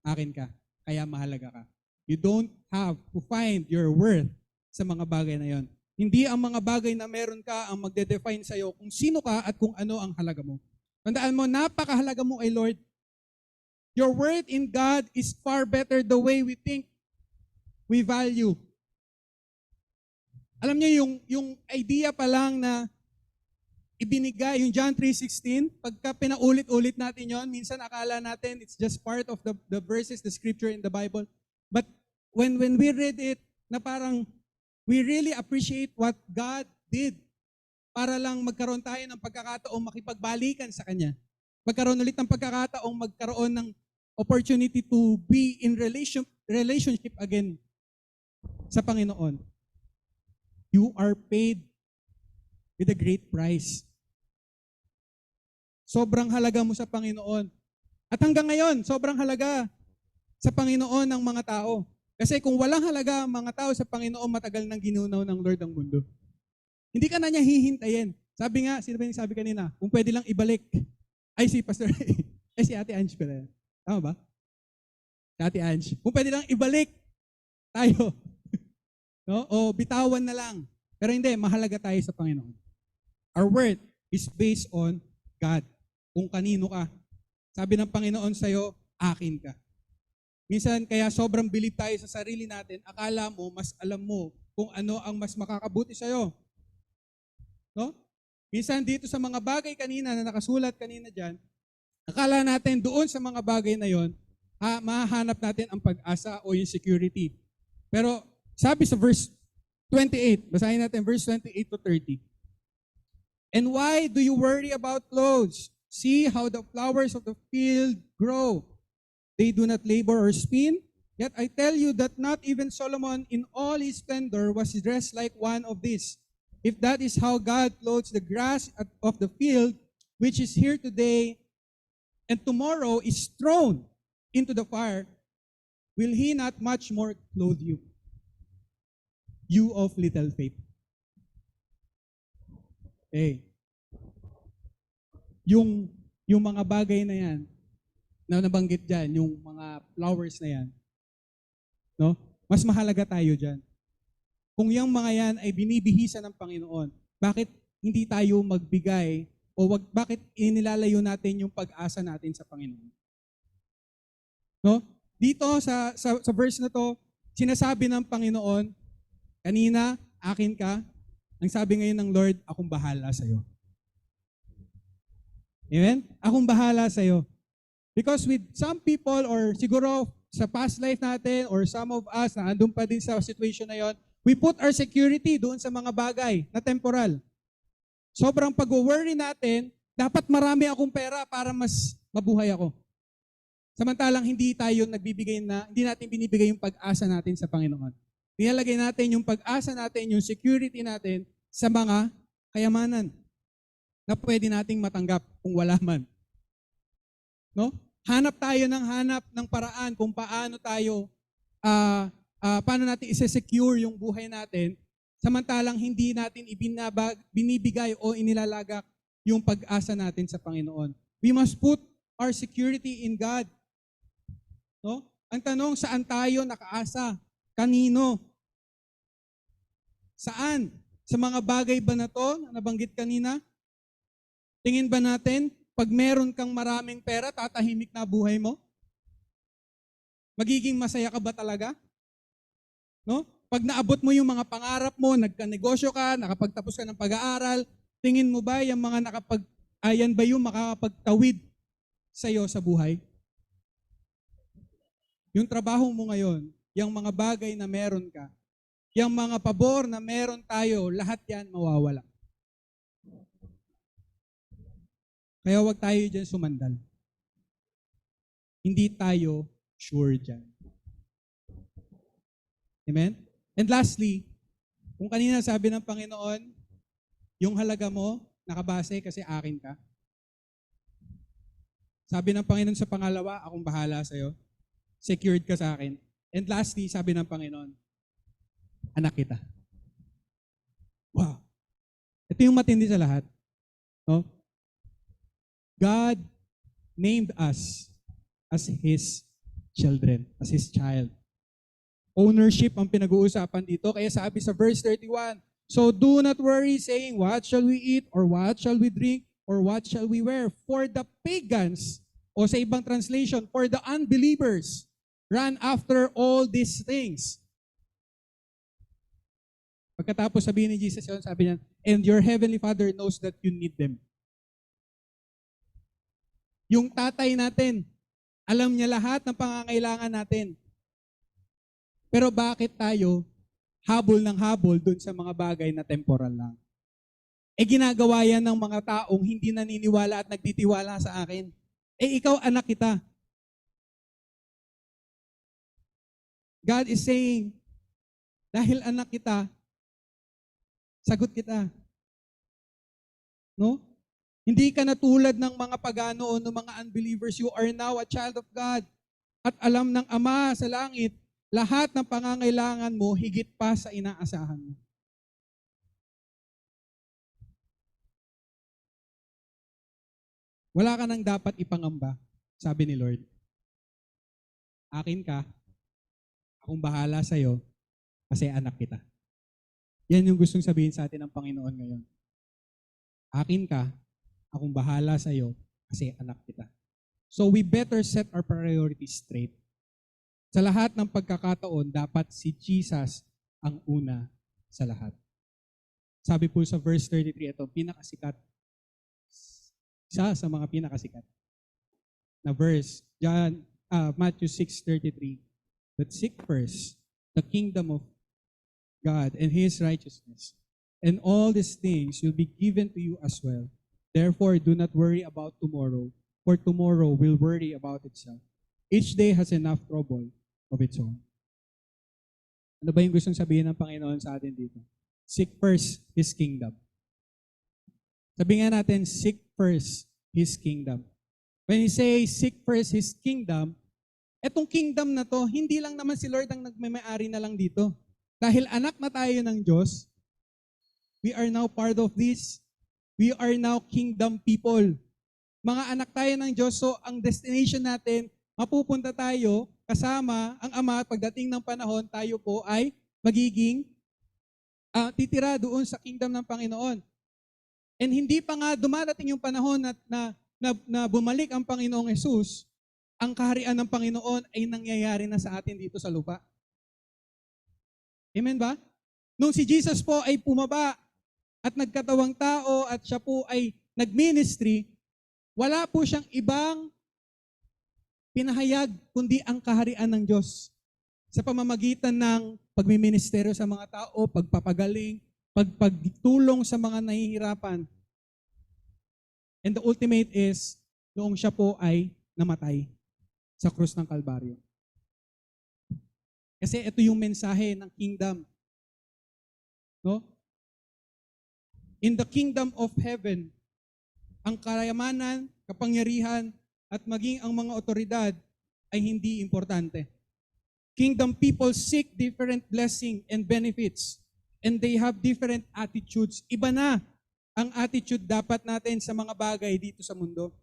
akin ka, kaya mahalaga ka. You don't have to find your worth sa mga bagay na yon. Hindi ang mga bagay na meron ka ang magde-define sa'yo kung sino ka at kung ano ang halaga mo. Tandaan mo, napakahalaga mo kay Lord. Your worth in God is far better the way we think, we value. Alam niyo yung idea pa lang na ibinigay, yung John 3:16, pagka pinaulit-ulit natin yon, minsan akala natin it's just part of the verses, the scripture in the Bible. But when we read it, na parang we really appreciate what God did para lang magkaroon tayo ng pagkakataong makipagbalikan sa Kanya. Magkaroon ulit ng pagkakataong magkaroon ng opportunity to be in relationship again sa Panginoon. You are paid with a great price. Sobrang halaga mo sa Panginoon. At hanggang ngayon, sobrang halaga sa Panginoon ng mga tao. Kasi kung walang halaga ang mga tao sa Panginoon, matagal nang ginunaw ng Lord ang mundo. Hindi ka na niya hihintayin. Sabi nga, sino ba yung sabi kanina? Kung pwede lang ibalik. Ay, si Pastor, ay si Ate Ange pala. Tama ba? Si Ate Ange. Kung pwede lang ibalik tayo. No? O bitawan na lang. Pero hindi, mahalaga tayo sa Panginoon. Our worth is based on God. Kung kanino ka. Sabi ng Panginoon sa'yo, akin ka. Minsan, kaya sobrang believe tayo sa sarili natin, akala mo, mas alam mo kung ano ang mas makakabuti sa'yo. No? Minsan dito sa mga bagay kanina na nakasulat kanina dyan, akala natin doon sa mga bagay na yon, mahahanap natin ang pag-asa o yung security. Pero sabi sa verse 28, basahin natin verse 28 to 30. And why do you worry about clothes? See how the flowers of the field grow. They do not labor or spin. Yet I tell you that not even Solomon in all his splendor was dressed like one of these. If that is how God clothes the grass of the field, which is here today and tomorrow is thrown into the fire, will He not much more clothe you? You of little faith. Okay. Yung mga bagay na yan, na nabanggit dyan, yung mga flowers na yan, no? Mas mahalaga tayo dyan. Kung yung mga yan ay binibihisa ng Panginoon, bakit hindi tayo magbigay o bakit inilalayo natin yung pag-asa natin sa Panginoon? No? Dito sa verse na to, sinasabi ng Panginoon, kanina, akin ka. Ang sabi ngayon ng Lord, akong bahala sa iyo. Amen? Akong bahala sa iyo. Because with some people or siguro sa past life natin or some of us na andun pa din sa situation na yon, we put our security doon sa mga bagay na temporal. Sobrang pag-worry natin, dapat marami akong pera para mas mabuhay ako. Samantalang hindi natin binibigay yung pag-asa natin sa Panginoon. Nilalagay natin yung pag-asa natin, yung security natin sa mga kayamanan na pwede nating matanggap kung wala man. No? Hanap tayo ng paraan kung paano natin i-secure yung buhay natin, samantalang hindi natin binibigay o inilalagak yung pag-asa natin sa Panginoon. We must put our security in God. No? Ang tanong, saan tayo nakaasa? Kanino? Saan? Sa mga bagay ba na to na nabanggit kanina? Tingin ba natin, pag meron kang maraming pera, tatahimik na buhay mo? Magiging masaya ka ba talaga? No? Pag naabot mo yung mga pangarap mo, nagkanegosyo ka, nakapagtapos ka ng pag-aaral, Tingin mo ba yung mga ayan ba yung makakapagtawid sa iyo sa buhay? Yung trabaho mo ngayon, yung mga bagay na meron ka, yung mga pabor na meron tayo, lahat yan mawawala. Kaya wag tayo dyan sumandal. Hindi tayo sure dyan. Amen? And lastly, kung kanina sabi ng Panginoon, yung halaga mo, nakabase kasi akin ka. Sabi ng Panginoon sa pangalawa, akong bahala sa'yo. Secured ka sa akin. And lastly, sabi ng Panginoon, anak kita. Wow. Ito yung matindi sa lahat. No? God named us as His children, as His child. Ownership ang pinag-uusapan dito. Kaya sabi sa verse 31, so do not worry saying, what shall we eat, or what shall we drink, or what shall we wear? For the pagans, o sa ibang translation, for the unbelievers, run after all these things. Pagkatapos sabihin ni Jesus yun, sabi niya, and your heavenly Father knows that you need them. Yung tatay natin, alam niya lahat ng pangangailangan natin. Pero bakit tayo habol ng habol dun sa mga bagay na temporal lang? Ginagawa yan ng mga taong hindi naniniwala at nagtitiwala sa akin. Ikaw, anak kita. God is saying, dahil anak kita, sagot kita. No? Hindi ka na tulad ng mga pagano o ng mga unbelievers. You are now a child of God. At alam ng Ama sa langit, lahat ng pangangailangan mo, higit pa sa inaasahan mo. Wala ka nang dapat ipangamba, sabi ni Lord. Akin ka, akong bahala sa'yo, kasi anak kita. Yan yung gustong sabihin sa atin ng Panginoon ngayon. Akin ka, akong bahala sa'yo, kasi anak kita. So we better set our priorities straight. Sa lahat ng pagkakataon, dapat si Jesus ang una sa lahat. Sabi po sa verse 33, ito, pinakasikat. Isa sa mga pinakasikat na verse, Matthew 6:33, but seek first the kingdom of God and His righteousness, and all these things will be given to you as well. Therefore, do not worry about tomorrow, for tomorrow will worry about itself. Each day has enough trouble of its own. Ano ba yung gustong sabihin ng Panginoon sa atin dito? Seek first His kingdom. Sabi nga natin, seek first His kingdom. When He say, seek first His kingdom, etong kingdom na to, hindi lang naman si Lord ang nagmamay-ari na lang dito. Dahil anak na tayo ng Diyos, we are now part of this. We are now kingdom people. Mga anak tayo ng Diyos, so ang destination natin, mapupunta tayo kasama ang Ama at pagdating ng panahon, tayo po ay magiging titira doon sa kingdom ng Panginoon. And hindi pa nga dumadating yung panahon na bumalik ang Panginoong Jesus, ang kaharian ng Panginoon ay nangyayari na sa atin dito sa lupa. Amen ba? Nung si Jesus po ay pumaba at nagkatawang tao at siya po ay nag-ministry, wala po siyang ibang pinahayag kundi ang kaharian ng Diyos. Sa pamamagitan ng pagmiministeryo sa mga tao, pagpapagaling, pagtulong sa mga nahihirapan. And the ultimate is, noong siya po ay namatay sa krus ng Kalbaryo. Kasi ito yung mensahe ng kingdom. No? In the kingdom of heaven, ang kayamanan, kapangyarihan, at maging ang mga otoridad ay hindi importante. Kingdom people seek different blessing and benefits, and they have different attitudes. Iba na ang attitude dapat natin sa mga bagay dito sa mundo.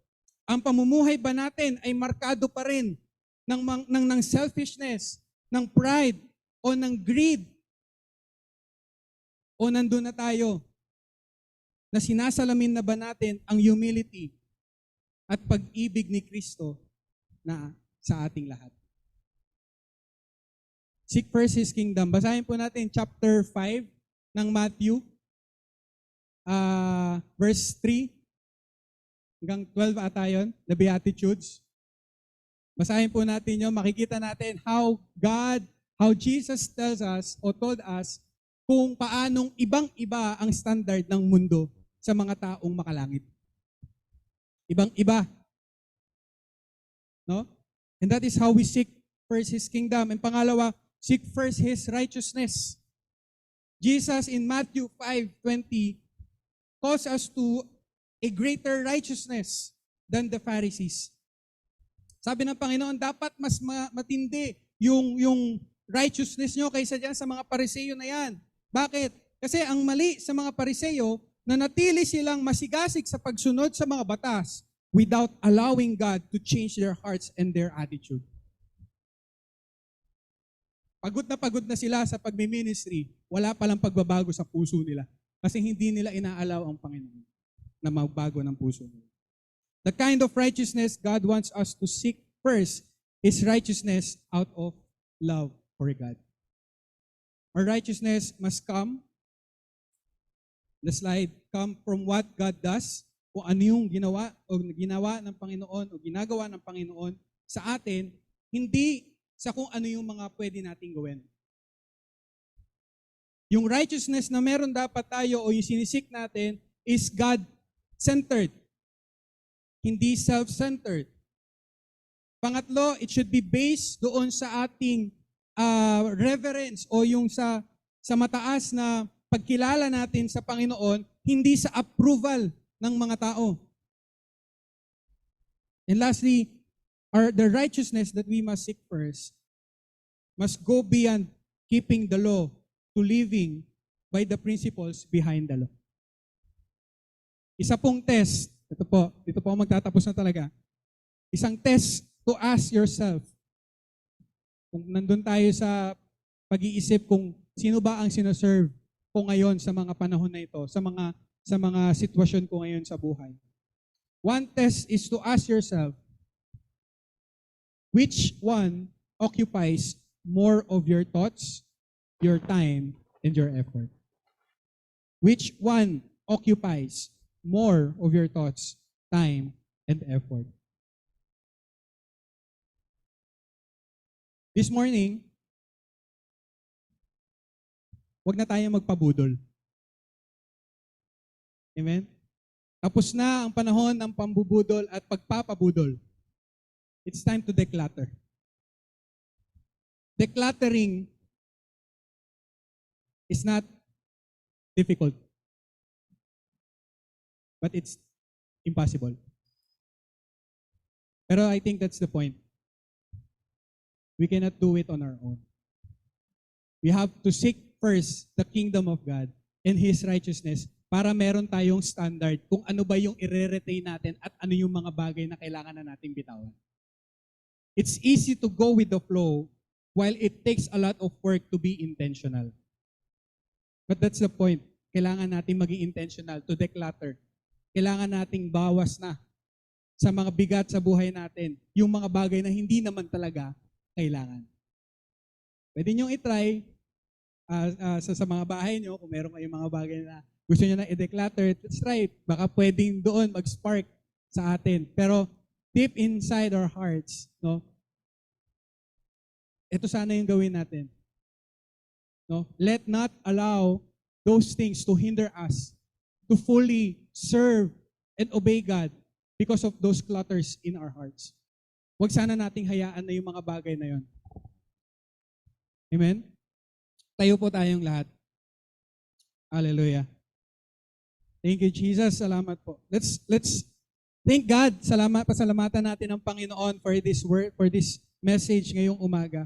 Ang pamumuhay ba natin ay markado pa rin ng selfishness, ng pride, o ng greed? O nandun na tayo na sinasalamin na ba natin ang humility at pag-ibig ni Kristo na sa ating lahat? Seek first His kingdom. Basahin po natin chapter 5 ng Matthew. verse 3 hanggang 12 ata yun, the Beatitudes. Basahin po natin yun, makikita natin how Jesus tells us o told us kung paanong ibang-iba ang standard ng mundo sa mga taong makalangit. Ibang-iba. No? And that is how we seek first His kingdom. And pangalawa, seek first His righteousness. Jesus in Matthew 5:20 calls us to a greater righteousness than the Pharisees. Sabi ng Panginoon, dapat mas matindi yung righteousness nyo kaysa dyan sa mga Pariseyo na yan. Bakit? Kasi ang mali sa mga Pariseyo, na natili silang masigasig sa pagsunod sa mga batas without allowing God to change their hearts and their attitude. Pagod na sila sa pagmi-ministry, wala palang pagbabago sa puso nila. Kasi hindi nila inaalaw ang Panginoon na magbago ng puso nila. The kind of righteousness God wants us to seek first is righteousness out of love for God. Our righteousness must come, the slide, come from what God does, kung ano yung ginawa ng Panginoon o ginagawa ng Panginoon sa atin, hindi sa kung ano yung mga pwede nating gawin. Yung righteousness na meron dapat tayo o yung sinisik natin is God-centered, hindi self-centered. Pangatlo, it should be based doon sa ating reverence o yung sa mataas na pagkilala natin sa Panginoon, hindi sa approval ng mga tao. And lastly, the righteousness that we must seek first must go beyond keeping the law to living by the principles behind the law. Isa pong test, dito po magtatapos na talaga. Isang test to ask yourself, kung nandun tayo sa pag-iisip kung sino ba ang sinaserve ko ngayon sa mga panahon na ito, sa mga sitwasyon ko ngayon sa buhay. One test is to ask yourself, which one occupies more of your thoughts, your time, and your effort? Which one occupies more of your thoughts, time, and effort? This morning, huwag na tayong magpabudol. Amen? Tapos na ang panahon ng pambubudol at pagpapabudol. It's time to declutter. Decluttering is not difficult, but it's impossible. Pero I think that's the point. We cannot do it on our own. We have to seek first the kingdom of God and His righteousness para meron tayong standard kung ano ba yung i-retain natin at ano yung mga bagay na kailangan na nating bitawan. It's easy to go with the flow while it takes a lot of work to be intentional. But that's the point. Kailangan natin maging intentional to declutter. Kailangan nating bawas na sa mga bigat sa buhay natin yung mga bagay na hindi naman talaga kailangan. Pwede nyo i-try sa mga bahay nyo, kung meron kayong mga bagay na gusto nyo na i-declutter, let's try it. Baka pwedeng doon mag-spark sa atin. Pero deep inside our hearts, no? Ito sana yung gawin natin. No? Let not allow those things to hinder us to fully serve and obey God because of those clutters in our hearts. Huwag sana nating hayaan na yung mga bagay na yon. Amen? Tayo po tayong lahat. Hallelujah. Thank you, Jesus. Salamat po. Let's thank God. Pasalamatan natin ang Panginoon for this word, for this message ngayong umaga.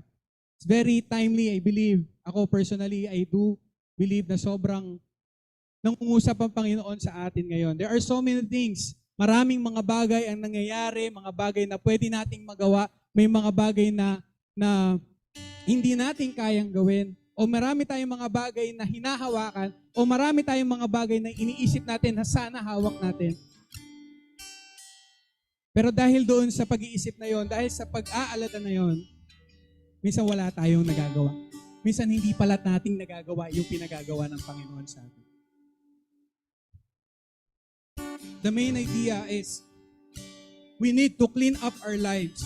It's very timely, I believe. Ako personally, I do believe na sobrang nangungusap ang Panginoon sa atin ngayon. There are so many things. Maraming mga bagay ang nangyayari, mga bagay na pwede nating magawa, may mga bagay na hindi natin kayang gawin, o marami tayong mga bagay na hinahawakan, o marami tayong mga bagay na iniisip natin na sana hawak natin. Pero dahil doon sa pag-iisip na yon, dahil sa pag-aalala na yon, minsan wala tayong nagagawa. Minsan hindi pala nating nagagawa yung pinagagawa ng Panginoon sa atin. the main idea is we need to clean up our lives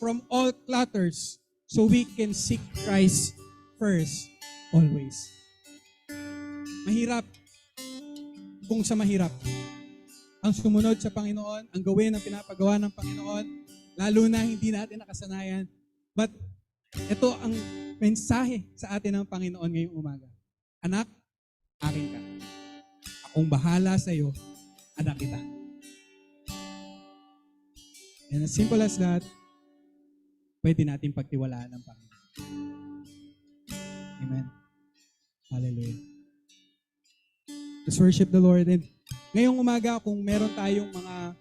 from all clutters so we can seek Christ first, always. Mahirap kung sa mahirap ang sumunod sa Panginoon, ang gawin ang pinapagawa ng Panginoon, lalo na hindi natin nakasanayan. But ito ang mensahe sa atin ng Panginoon ngayong umaga. Anak, akin ka. Akong bahala sa iyo, anak kita. And as simple as that, pwede natin pagtiwalaan ng Panginoon. Amen. Hallelujah. Let's worship the Lord. And ngayong umaga, kung meron tayong mga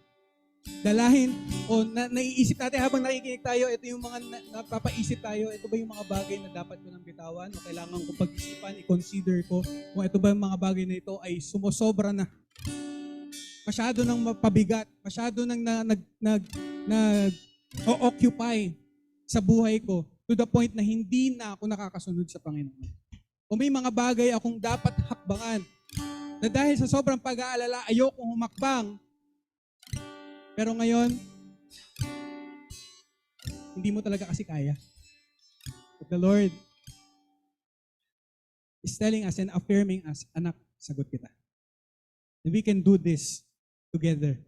dalahin o naiisip natin habang nakikinig tayo, ito yung mga napapaisip tayo, ito ba yung mga bagay na dapat ko nang bitawan o kailangan kong pag-isipan, i-consider ko kung ito ba yung mga bagay na ito ay sumosobra na. Masyado nang mapabigat, masyado nang nag-occupy sa buhay ko to the point na hindi na ako nakakasunod sa Panginoon. O may mga bagay akong dapat hakbangan na dahil sa sobrang pag-aalala, ayokong humakbang. Pero ngayon, hindi mo talaga kasi kaya. But the Lord is telling us and affirming us, anak, sagot kita. And we can do this together.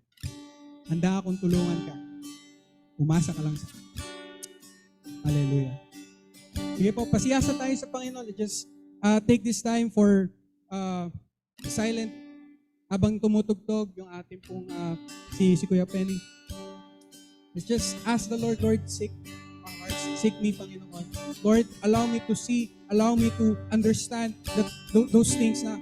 Handa akong tulungan ka. Umasa ka lang sa akin. Hallelujah. Sige po, pasiyasa tayo sa Panginoon. Just take this time for silent habang tumutugtog yung ating pong si Kuya Penny. Let's just ask the Lord, Lord, seek our hearts. Seek me, Panginoon. Lord, allow me to see, allow me to understand those things na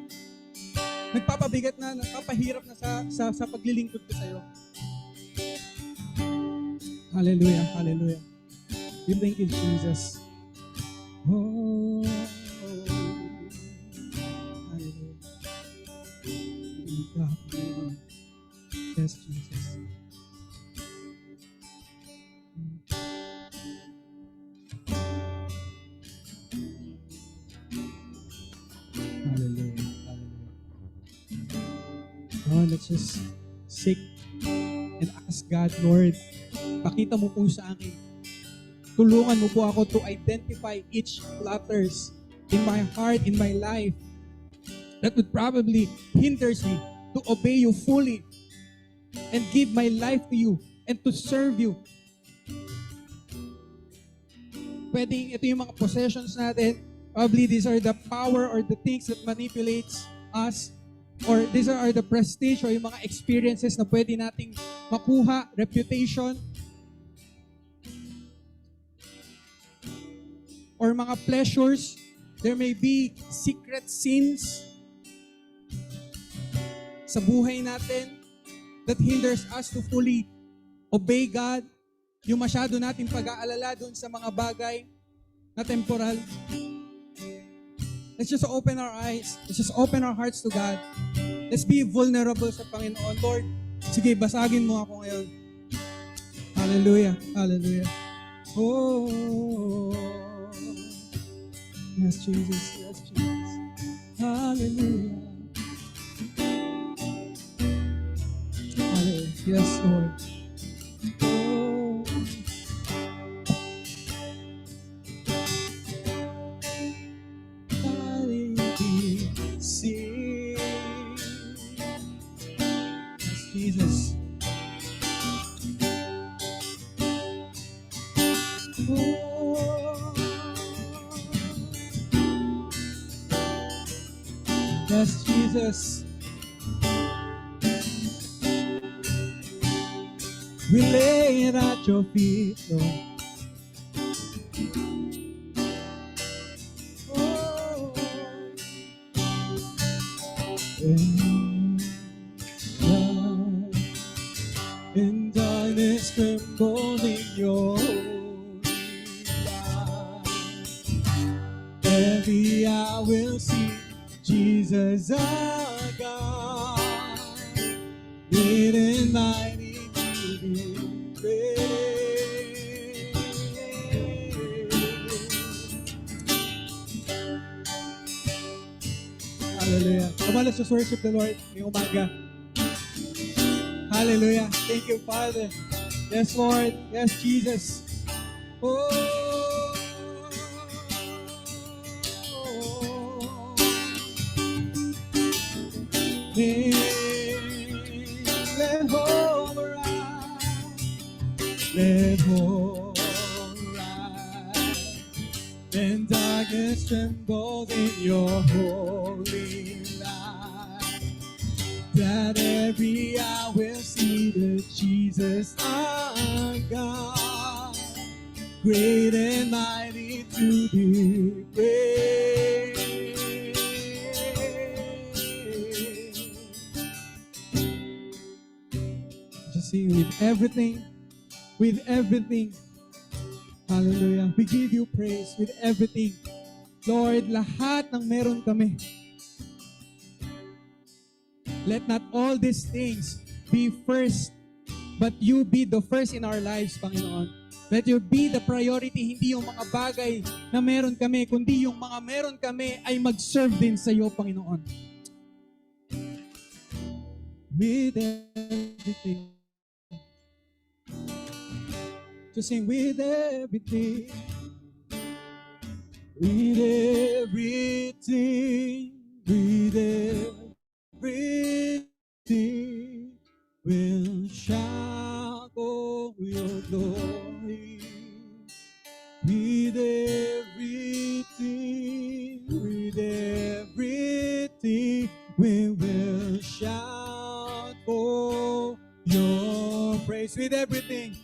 nagpapabigat na, nagpapahirap na sa paglilingkod ko sa iyo. Hallelujah, hallelujah. We thank you, Jesus. Oh, hallelujah. Yes, Jesus. Hallelujah. Hallelujah. Oh, let's just seek and ask God, Lord, pakita mo po sa akin. Tulungan mo po ako to identify each clutters in my heart, in my life, that would probably hinders me to obey you fully and give my life to you and to serve you. Pwedeng ito yung mga possessions natin. Probably these are the power or the things that manipulates us, or these are the prestige or yung mga experiences na pwede nating makuha, reputation, or mga pleasures. There may be secret sins sa buhay natin that hinders us to fully obey God. Yung masyado natin pag-aalala dun sa mga bagay na temporal. Let's just open our eyes. Let's just open our hearts to God. Let's be vulnerable sa Panginoon. Lord, sige, basagin mo ako ngayon. Hallelujah. Hallelujah. Oh, yes, Jesus. Yes, Jesus. Hallelujah. Hallelujah. Yes, Lord. Oh. Yes, Jesus. Oh. Yes, Jesus. We lay it at your feet, Lord. Oh. In darkness tremble in your light. Every eye will see Jesus our God. Great and mighty to be praised. Hallelujah. Come on, let's just worship the Lord ngayong umaga. Hallelujah. Thank you, Father. Yes, Lord. Yes, Jesus. Oh. Let hope arise. Let hope rise. When darkness trembles in your holy light, that every eye will see the Jesus our God, great and mighty to be praised. Just sing with everything. Hallelujah. We give you praise with everything. Lord, lahat ng meron kami. Let not all these things be first, but you be the first in our lives, Panginoon. Let you be the priority, hindi yung mga bagay na meron kami, kundi yung mga meron kami ay mag-serve din sa iyo, Panginoon. With everything. To sing with everything. With everything. With everything. We'll shout for your glory. With everything, we will shout for your praise. With everything,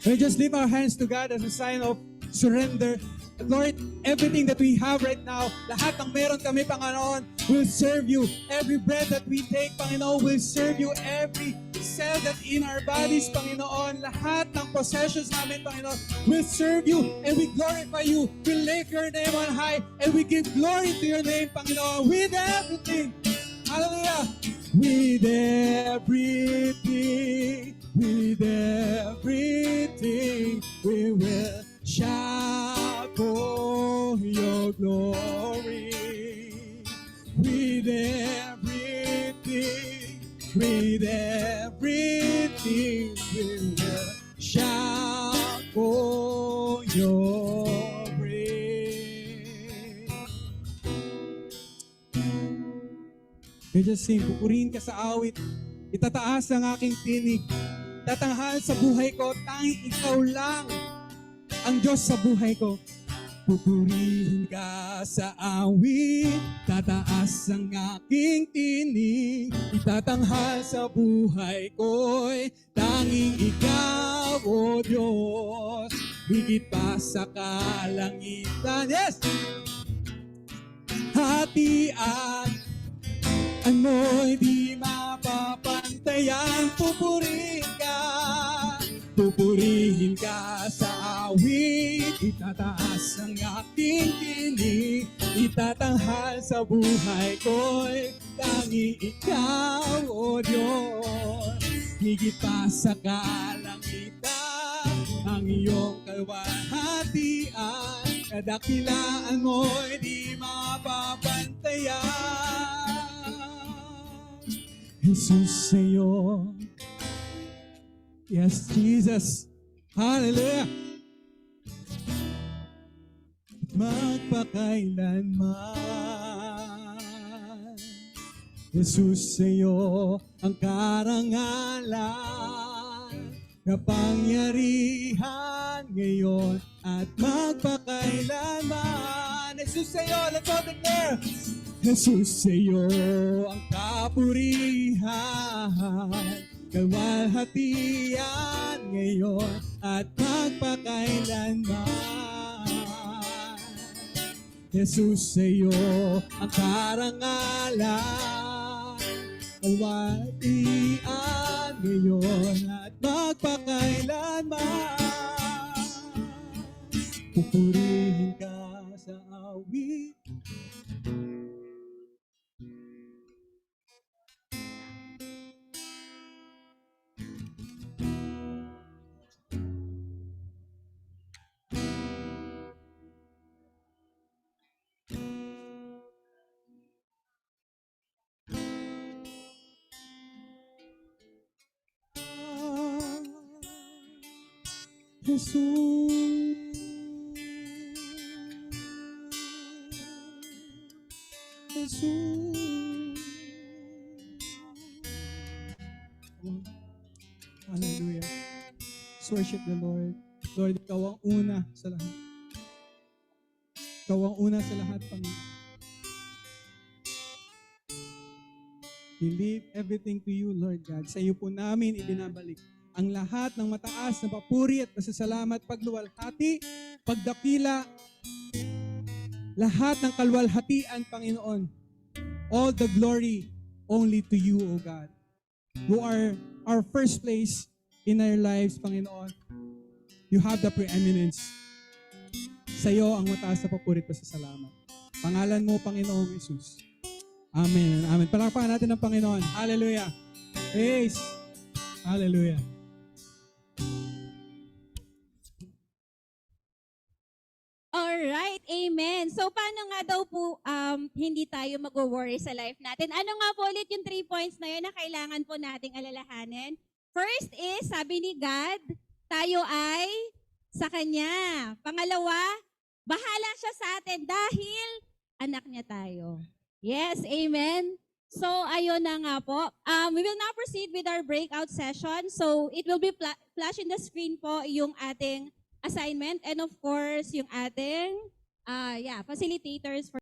we just lift our hands to God as a sign of surrender. Lord, everything that we have right now, lahat ng meron kami, Panginoon, will serve you. Every breath that we take, Panginoon, will serve you. Every cell that in our bodies, Panginoon, lahat ng possessions namin, Panginoon, will serve you and we glorify you. We lift your name on high and we give glory to your name, Panginoon, with everything. Hallelujah. With everything, we will shout for your glory. With everything, we will shout for your praise. We just sing, pupurihin ka sa awit, itataas ang aking tinig, tatanghal sa buhay ko, tanging ikaw lang ang Diyos sa buhay ko. Pupurihin ka sa awit, tataas ang aking tinig, itatanghal sa buhay ko'y tanging ikaw, O Diyos, higit pa sa kalangitan. Yes! Hatian mo'y di mapapantayan, pupurihin ka sa awit, itataas ang aking tinig, itatanghal sa buhay ko'y tanging ikaw, O Diyos, higit pa sa kalangitan, ang iyong kalwalhatian, kadakilaan mo'y di mapapantayan. Jesus sa'yo. Yes, Jesus. Hallelujah. Magpakailanman, Jesus sa'yo ang karangalan, kapangyarihan ngayon at magpakailanman. Jesus sa'yo, let's all declare. Jesus sa'yo ang kapurihan, kalwalhatian ngayon at magpakailanman. Jesus sa'yo ang karangalan, kalwalhatian ngayon at magpakailanman. Pupurihin ka sa awit, Jesus. Jesus. Oh, hallelujah. Let's worship the Lord. Lord, ikaw ang una sa lahat. Ikaw ang una sa lahat, Panginoon. We leave everything to you, Lord God. Sa iyo po namin ibinabalik ang lahat ng mataas na papuri at pasasalamat, pagluwalhati, pagdakila, lahat ng kalwalhatian, Panginoon. All the glory only to you, O God. Who are our first place in our lives, Panginoon. You have the preeminence. Sa iyo ang mataas na papuri at pasasalamat. Pangalan mo, Panginoong Jesus. Amen. Amen. Palakpakan natin ang Panginoon. Hallelujah. Praise. Hallelujah. Alright, amen. So, paano nga daw po hindi tayo mag-worry sa life natin? Ano nga po ulit yung 3 points na yun na kailangan po nating alalahanin? First is, sabi ni God, tayo ay sa Kanya. Pangalawa, bahala siya sa atin dahil anak niya tayo. Yes, amen. So, ayun na nga po. We will now proceed with our breakout session. So, it will be flash in the screen po yung ating assignment and of course, yung ating facilitators for